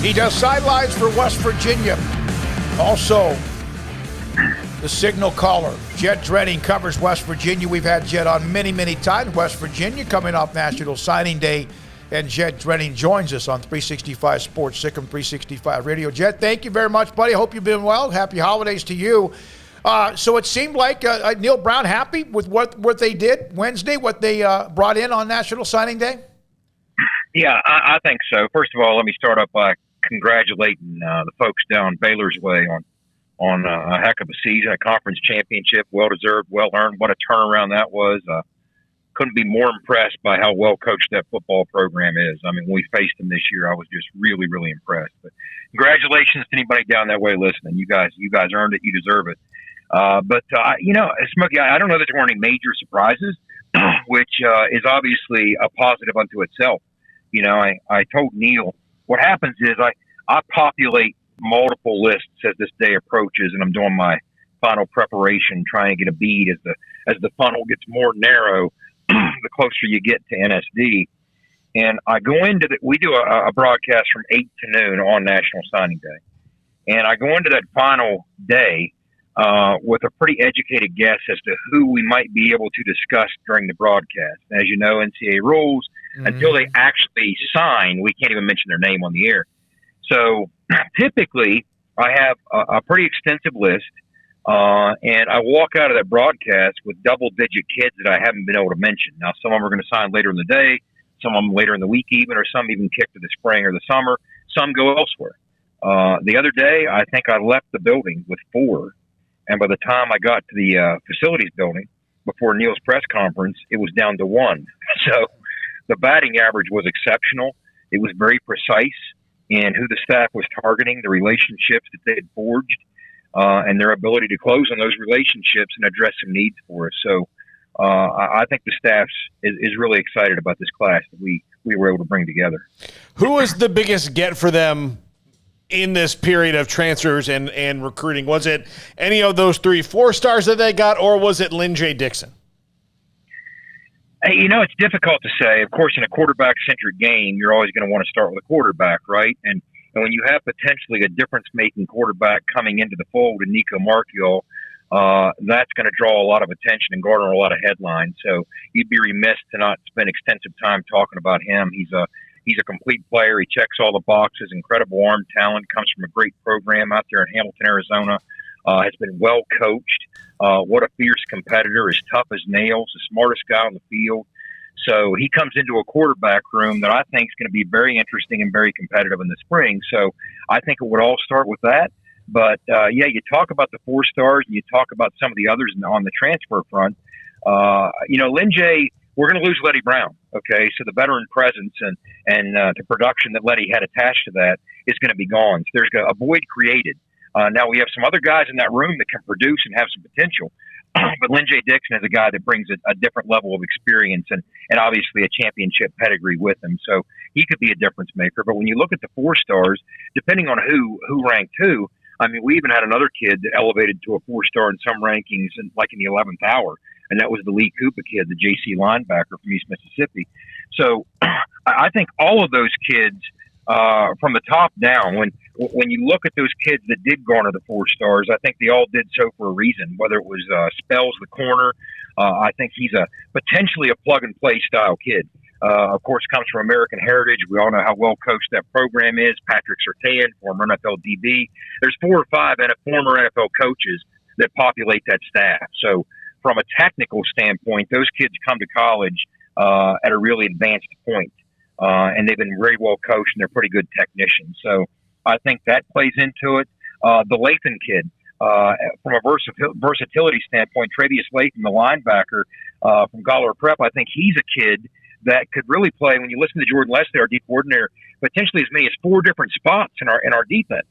He does sidelines for West Virginia. Also, the signal caller, Jed Drenning, covers West Virginia. We've had Jed on many, many times. West Virginia coming off National Signing Day, and Jed Drenning joins us on 365 Sports, Sikkim 365 Radio. Jed, thank you very much, buddy. Hope you've been well. Happy holidays to you. So it seemed like Neal Brown happy with what they did Wednesday, what they brought in on National Signing Day? Yeah, I think so. First of all, let me start up by congratulating the folks down Baylor's way on a heck of a season, a conference championship, well-deserved, well-earned. What a turnaround that was. Couldn't be more impressed by how well coached that football program is. I mean, when we faced them this year, I was just really, really impressed. But congratulations to anybody down that way listening. You guys earned it. You deserve it. Smokey, I don't know that there were any major surprises, which is obviously a positive unto itself. You know, I told Neal, what happens is I populate multiple lists as this day approaches, and I'm doing my final preparation, trying to get a bead as the funnel gets more narrow, the closer you get to NSD. And I go into we do a broadcast from 8 to noon on National Signing Day. And I go into that final day with a pretty educated guess as to who we might be able to discuss during the broadcast. As you know, NCAA rules, until they actually sign, we can't even mention their name on the air. So typically, I have a pretty extensive list, and I walk out of that broadcast with double-digit kids that I haven't been able to mention. Now, some of them are going to sign later in the day, some of them later in the week even, or some even kick to the spring or the summer. Some go elsewhere. The other day, I think I left the building with 4, and by the time I got to the facilities building before Neal's press conference, it was down to 1. So the batting average was exceptional. It was very precise in who the staff was targeting, the relationships that they had forged, and their ability to close on those relationships and address some needs for us. So I think the staff is really excited about this class that we were able to bring together. Who was the biggest get for them in this period of transfers and recruiting? Was it any of those 3 4-stars that they got, or was it Lynn J. Dixon? You know, it's difficult to say. Of course, in a quarterback-centric game, you're always going to want to start with a quarterback, right? And when you have potentially a difference-making quarterback coming into the fold in Nico Marchiol, that's going to draw a lot of attention and garner a lot of headlines. So you'd be remiss to not spend extensive time talking about him. He's a complete player. He checks all the boxes, incredible arm talent, comes from a great program out there in Hamilton, Arizona, has been well coached. What a fierce competitor, as tough as nails, the smartest guy on the field. So he comes into a quarterback room that I think is going to be very interesting and very competitive in the spring. So I think it would all start with that. But, you talk about the 4-stars and you talk about some of the others on the transfer front. Lynn J., we're going to lose Letty Brown, okay? So the veteran presence and the production that Letty had attached to that is going to be gone. So there's a void created. Now we have some other guys in that room that can produce and have some potential, but Lynn J. Dixon is a guy that brings a different level of experience and obviously a championship pedigree with him. So he could be a difference maker. But when you look at the 4-stars, depending on who ranked who, I mean, we even had another kid that elevated to a 4-star in some rankings, in the 11th hour, and that was the Lee Koopa kid, the JC linebacker from East Mississippi. So I think all of those kids, from the top down, when you look at those kids that did garner the 4-stars, I think they all did so for a reason, whether it was Spells, the corner. I think he's potentially a plug-and-play style kid. Of course, comes from American Heritage. We all know how well coached that program is. Patrick Surtain, former NFL DB. There's 4 or 5 former NFL coaches that populate that staff. So from a technical standpoint, those kids come to college at a really advanced point. And they've been very well coached, and they're pretty good technicians. So I think that plays into it. The Lathan kid, from a versatility standpoint, Travius Lathan, the linebacker from Galler Prep, I think he's a kid that could really play. When you listen to Jordan Leslie, our deep coordinator, potentially as many as 4 different spots in our defense.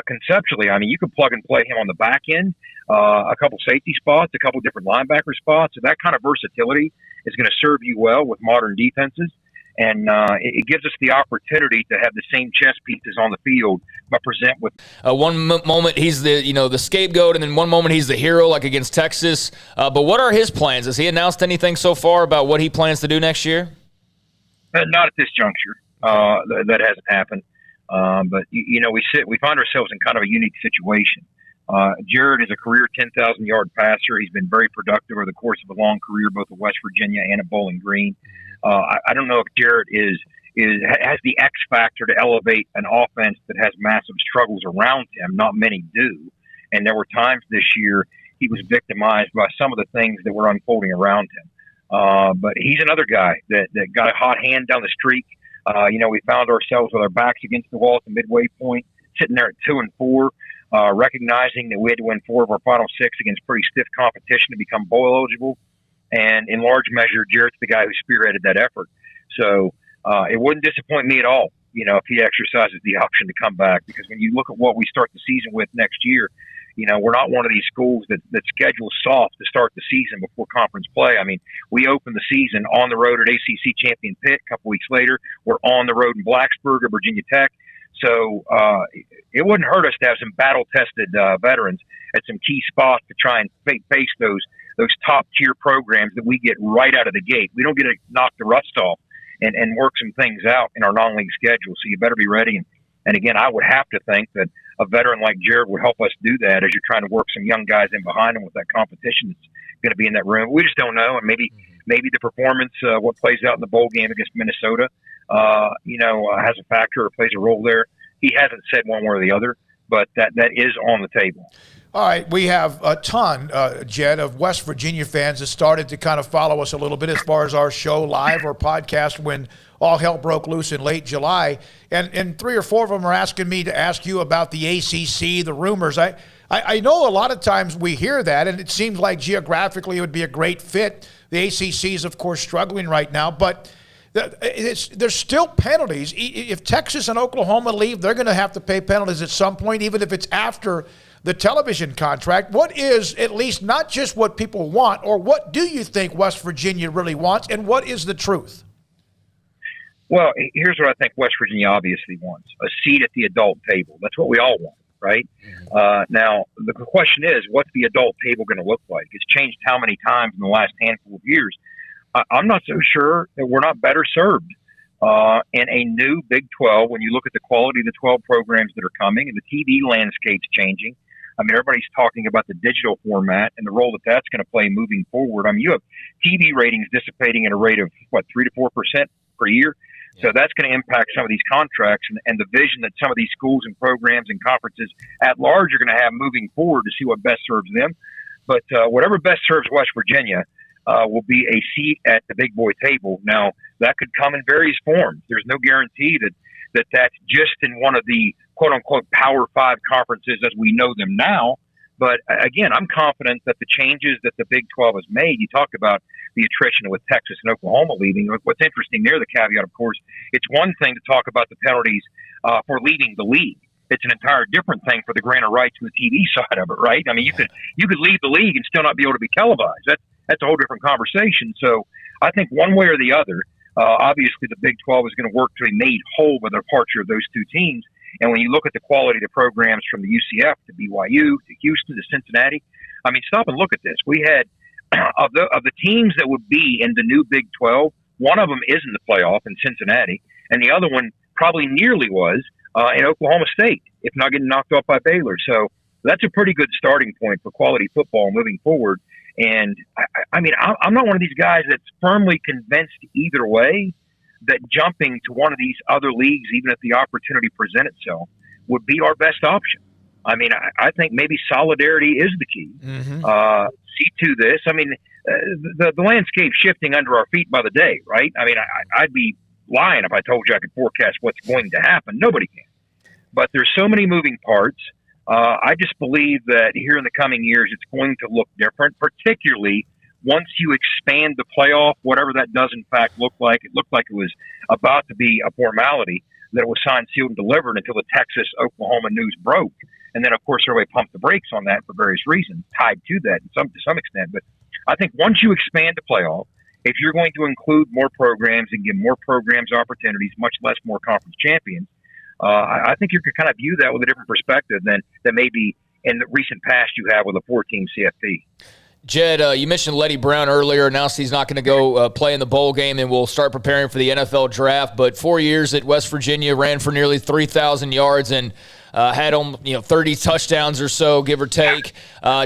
Conceptually, I mean, you could plug and play him on the back end, a couple safety spots, a couple different linebacker spots. So that kind of versatility is going to serve you well with modern defenses. And it gives us the opportunity to have the same chess pieces on the field, but present with one moment he's the scapegoat, and then one moment he's the hero, like against Texas. But what are his plans? Has he announced anything so far about what he plans to do next year? Not at this juncture. That hasn't happened. But we find ourselves in kind of a unique situation. Jared is a career 10,000-yard passer. He's been very productive over the course of a long career, both at West Virginia and at Bowling Green. I don't know if Jared has the X factor to elevate an offense that has massive struggles around him. Not many do. And there were times this year he was victimized by some of the things that were unfolding around him. But he's another guy that got a hot hand down the streak. We found ourselves with our backs against the wall at the midway point, sitting there at 2-4, recognizing that we had to win 4 of our final 6 against pretty stiff competition to become bowl eligible. And in large measure, Jarrett's the guy who spearheaded that effort. So it wouldn't disappoint me at all, if he exercises the option to come back. Because when you look at what we start the season with next year, we're not one of these schools that schedules soft to start the season before conference play. I mean, we open the season on the road at ACC champion Pitt. A couple weeks later, we're on the road in Blacksburg at Virginia Tech. So it wouldn't hurt us to have some battle-tested veterans at some key spots to try and face those top-tier programs that we get right out of the gate. We don't get to knock the rust off and work some things out in our non-league schedule. So you better be ready. And again, I would have to think that a veteran like Jared would help us do that as you're trying to work some young guys in behind him with that competition that's going to be in that room. We just don't know. And maybe the performance, what plays out in the bowl game against Minnesota, has a factor or plays a role there. He hasn't said one way or the other, but that is on the table. All right, we have a ton, Jed, of West Virginia fans that started to kind of follow us a little bit as far as our show live or podcast when all hell broke loose in late July. And 3 or 4 of them are asking me to ask you about the ACC, the rumors. I know a lot of times we hear that, and it seems like geographically it would be a great fit. The ACC is, of course, struggling right now, but there's still penalties. If Texas and Oklahoma leave, they're going to have to pay penalties at some point, even if it's after the television contract. What is, at least not just what people want, or what do you think West Virginia really wants, and what is the truth? Well, here's what I think West Virginia obviously wants: a seat at the adult table. That's what we all want, right? Now, the question is, what's the adult table going to look like? It's changed how many times in the last handful of years. I'm not so sure that we're not better served in a new Big 12 when you look at the quality of the 12 programs that are coming and the TV landscape's changing. I mean, everybody's talking about the digital format and the role that that's going to play moving forward. I mean, you have TV ratings dissipating at a rate of, 3 to 4% per year? So that's going to impact some of these contracts and the vision that some of these schools and programs and conferences at large are going to have moving forward to see what best serves them. But whatever best serves West Virginia will be a seat at the big boy table. Now, that could come in various forms. There's no guarantee that's just in one of the quote-unquote Power 5 conferences as we know them now. But again, I'm confident that the changes that the Big 12 has made, you talk about the attrition with Texas and Oklahoma leaving. What's interesting there, the caveat, of course, it's one thing to talk about the penalties for leaving the league. It's an entire different thing for the grant of rights to the TV side of it, right? I mean, you could leave the league and still not be able to be televised. That's a whole different conversation. So I think one way or the other, obviously the Big 12 is going to work to be made whole by the departure of those two teams. And when you look at the quality of the programs from the UCF to BYU to Houston to Cincinnati, I mean, stop and look at this. We had of the teams that would be in the new Big 12, one of them is in the playoff in Cincinnati, and the other one probably nearly was in Oklahoma State, if not getting knocked off by Baylor. So that's a pretty good starting point for quality football moving forward. And I mean, I'm not one of these guys that's firmly convinced either way that jumping to one of these other leagues, even if the opportunity present itself, would be our best option. I mean, I think maybe solidarity is the key. See to this. I mean, the landscape's shifting under our feet by the day, right? I mean, I'd be lying if I told you I could forecast what's going to happen. Nobody can. But there's so many moving parts. I just believe that here in the coming years, it's going to look different, particularly once you expand the playoff, whatever that does in fact look like. It looked like it was about to be a formality, that it was signed, sealed, and delivered until the Texas-Oklahoma news broke. And then, of course, everybody pumped the brakes on that for various reasons, tied to that to some extent. But I think once you expand the playoff, if you're going to include more programs and give more programs opportunities, much less more conference champions, I think you can kind of view that with a different perspective than maybe in the recent past you have with a 4-team CFP. Jed, you mentioned Letty Brown earlier, announced he's not going to go play in the bowl game and will start preparing for the NFL draft. But 4 years at West Virginia, ran for nearly 3,000 yards and had 30 touchdowns or so, give or take.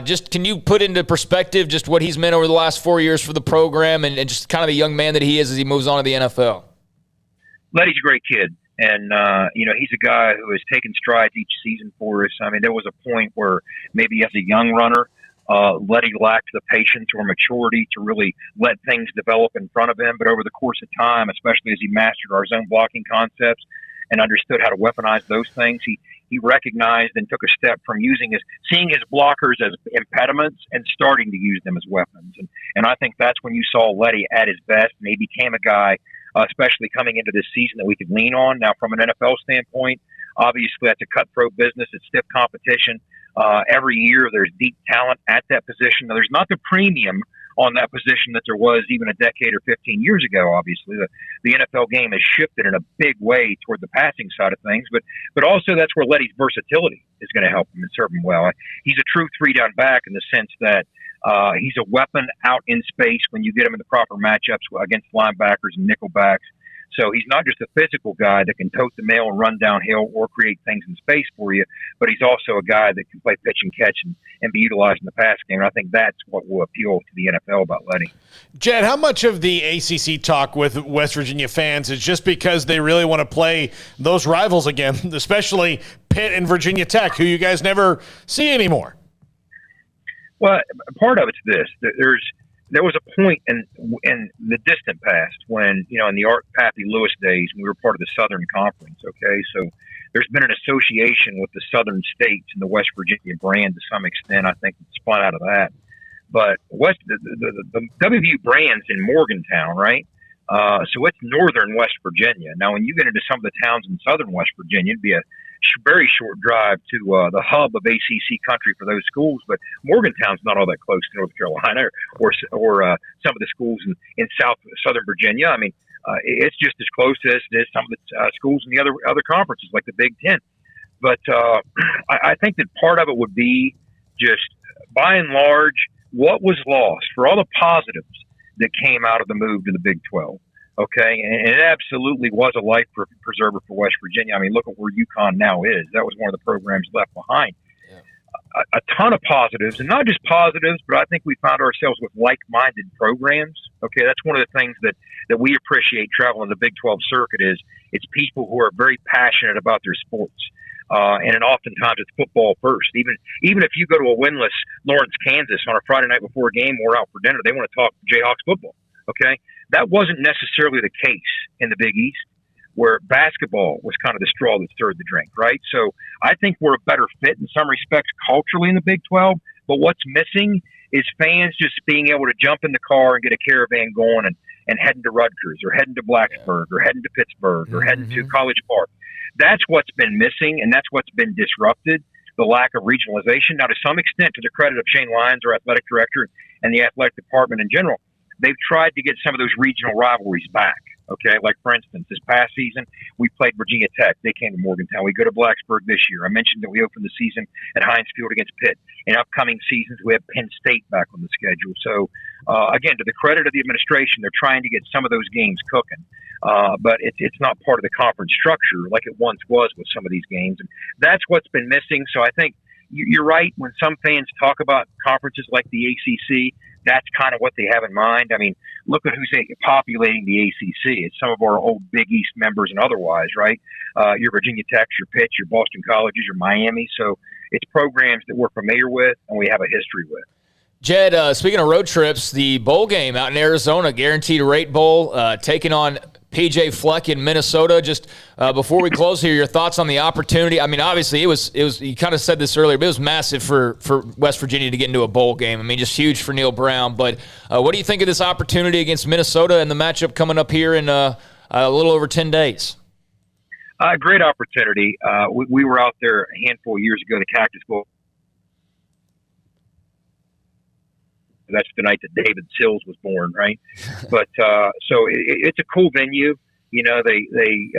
Just can you put into perspective just what he's meant over the last 4 years for the program and just kind of the young man that he is as he moves on to the NFL? Letty's a great kid. And, he's a guy who has taken strides each season for us. I mean, there was a point where maybe as a young runner, Letty lacked the patience or maturity to really let things develop in front of him. But over the course of time, especially as he mastered our zone blocking concepts and understood how to weaponize those things, he recognized and took a step from seeing his blockers as impediments and starting to use them as weapons. And I think that's when you saw Letty at his best, and he became a guy, especially coming into this season, that we could lean on. Now, from an NFL standpoint, obviously that's a cutthroat business. It's stiff competition. Every year there's deep talent at that position. Now, there's not the premium on that position that there was even a decade or 15 years ago. Obviously, the NFL game has shifted in a big way toward the passing side of things, but also that's where Letty's versatility is going to help him and serve him well. He's a true three-down back in the sense that he's a weapon out in space when you get him in the proper matchups against linebackers and nickelbacks. So he's not just a physical guy that can tote the mail and run downhill or create things in space for you, but he's also a guy that can play pitch and catch and be utilized in the pass game. And I think that's what will appeal to the NFL about Letty. Jed, how much of the ACC talk with West Virginia fans is just because they really want to play those rivals again, especially Pitt and Virginia Tech, who you guys never see anymore? Well, part of it's this. There was a point in the distant past when, in the Art Pappy Lewis days, we were part of the Southern Conference, okay? So there's been an association with the Southern states and the West Virginia brand to some extent. I think it's spun out of that. But the WVU brand's in Morgantown, right? So it's northern West Virginia. Now, when you get into some of the towns in southern West Virginia, it'd be a very short drive to the hub of ACC country for those schools, but Morgantown's not all that close to North Carolina or some of the schools in southern Virginia. I mean, it's just as close as some of the schools in the other conferences, like the Big Ten. But I think that part of it would be just, by and large, what was lost for all the positives that came out of the move to the Big 12. Okay, and it absolutely was a life preserver for West Virginia. I mean, look at where UConn now is. That was one of the programs left behind. Yeah. A ton of positives, and not just positives, but I think we found ourselves with like-minded programs. Okay, that's one of the things that we appreciate traveling the Big 12 circuit is it's people who are very passionate about their sports. And oftentimes it's football first. Even if you go to a winless Lawrence, Kansas on a Friday night before a game, we're out for dinner, they want to talk Jayhawks football. Okay, that wasn't necessarily the case in the Big East, where basketball was kind of the straw that stirred the drink, right? So I think we're a better fit in some respects culturally in the Big 12, but what's missing is fans just being able to jump in the car and get a caravan going and heading to Rutgers or heading to Blacksburg or heading to Pittsburgh or heading to College Park. That's what's been missing, and that's what's been disrupted, the lack of regionalization. Now, to some extent, to the credit of Shane Lyons, our athletic director, and the athletic department in general, they've tried to get some of those regional rivalries back. Okay, like for instance, this past season, we played Virginia Tech. They came to Morgantown. We go to Blacksburg this year. I mentioned that we opened the season at Heinz Field against Pitt. In upcoming seasons, we have Penn State back on the schedule. So, again, to the credit of the administration, they're trying to get some of those games cooking. But it's not part of the conference structure like it once was with some of these games. And that's what's been missing. So I think you're right. When some fans talk about conferences like the ACC, that's kind of what they have in mind. I mean, look at who's populating the ACC. It's some of our old Big East members and otherwise, right? Your Virginia Tech, your Pitt, your Boston Colleges, your Miami. So it's programs that we're familiar with and we have a history with. Jed, speaking of road trips, the bowl game out in Arizona, Guaranteed Rate Bowl, taking on PJ Fleck in Minnesota. Just before we close here, your thoughts on the opportunity? I mean, obviously, it was. You kind of said this earlier, but it was massive for West Virginia to get into a bowl game. I mean, just huge for Neal Brown. But what do you think of this opportunity against Minnesota and the matchup coming up here in a little over 10 days? Great opportunity. We were out there a handful of years ago, the Cactus Bowl. That's the night that David Sills was born, right? But so it's a cool venue. You know, they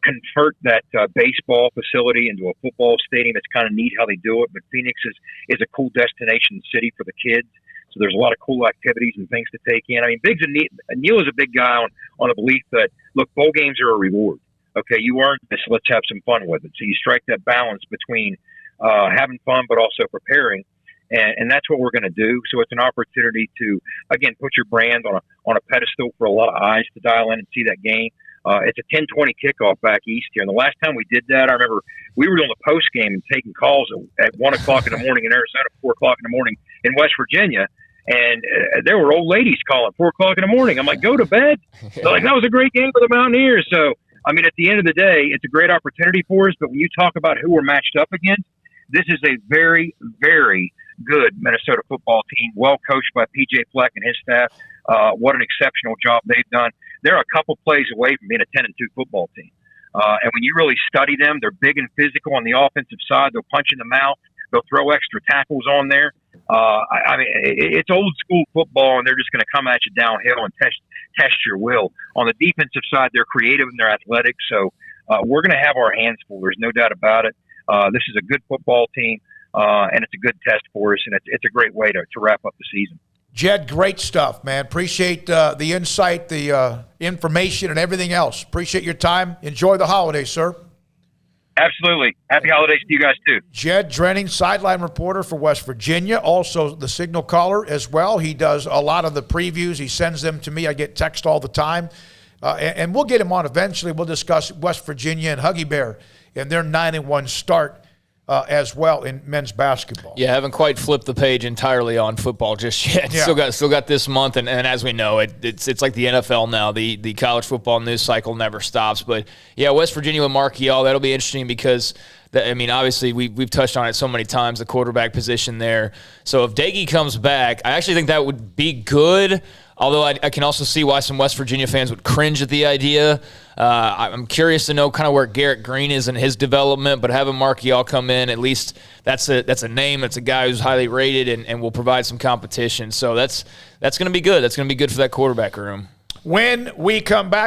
convert that baseball facility into a football stadium. It's kind of neat how they do it. But Phoenix is a cool destination city for the kids. So there's a lot of cool activities and things to take in. I mean, Neal is a big guy on the belief that, look, bowl games are a reward. Okay, you earned this. Let's have some fun with it. So you strike that balance between having fun but also preparing. And that's what we're going to do. So it's an opportunity to, again, put your brand on a pedestal for a lot of eyes to dial in and see that game. It's a 10:20 kickoff back east here. And the last time we did that, I remember we were doing the post game and taking calls at 1 o'clock in the morning in Arizona, 4 o'clock in the morning in West Virginia. And there were old ladies calling 4 o'clock in the morning. I'm like, go to bed. They're like, that was a great game for the Mountaineers. So, I mean, at the end of the day, it's a great opportunity for us. But when you talk about who we're matched up against, this is a very, very good Minnesota football team, well coached by P.J. Fleck and his staff. What an exceptional job they've done. They're a couple plays away from being a 10-2 football team. And when you really study them, they're big and physical on the offensive side. They'll punch in the mouth. They'll throw extra tackles on there. I mean, it's old school football, and they're just going to come at you downhill and test your will. On the defensive side, they're creative and they're athletic. So we're going to have our hands full. There's no doubt about it. This is a good football team, and it's a good test for us, and it's a great way to wrap up the season. Jed, great stuff, man. Appreciate the insight, the information, and everything else. Appreciate your time. Enjoy the holidays, sir. Absolutely. Happy holidays to you guys, too. Jed Drenning, sideline reporter for West Virginia, also the signal caller as well. He does a lot of the previews. He sends them to me. I get text all the time. And we'll get him on eventually. We'll discuss West Virginia and Huggy Bear and their 9-1 start as well in men's basketball. Yeah, haven't quite flipped the page entirely on football just yet. Yeah. Still got this month, and as we know, it's like the NFL now. The college football news cycle never stops. But yeah, West Virginia with Markiel, that'll be interesting because obviously we've touched on it so many times, the quarterback position there. So if Daggy comes back, I actually think that would be good. Although I can also see why some West Virginia fans would cringe at the idea. I'm curious to know kind of where Garrett Green is in his development, but having Markiel come in, at least that's a name. That's a guy who's highly rated and will provide some competition. So that's going to be good. That's going to be good for that quarterback room. When we come back,